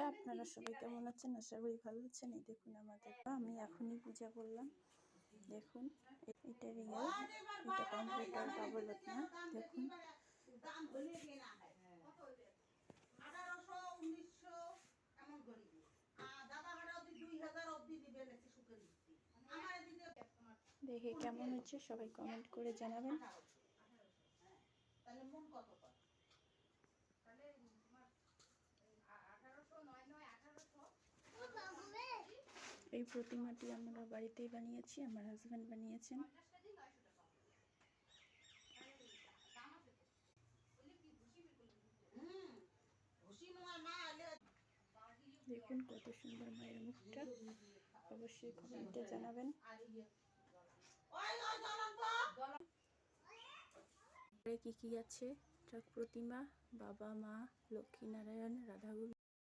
বন্ধুরা, আপনারা সবাই কেমন আছেন? আশা করি ভালো আছেন। এই দেখুন আমাদের আমি এখনই পূজা করলাম। দেখুন এটা রিয়েল, এটা কম্পিউটার ডাবল না। দেখুন দেখে কেমন হচ্ছে সবাই কমেন্ট করে জানাবেন। এই প্রতিমাটি আমরা বাড়িতেই বানিয়েছি, আমার হাজব্যান্ড বানিয়েছেন। দেখুন কত সুন্দর মায়ের মুখটা, অবশ্যই কমেন্টে জানাবেন। কি কি আছে? প্রতিমা, বাবা, মা, লক্ষ্মী নারায়ণ, রাধা গোবিন্দ।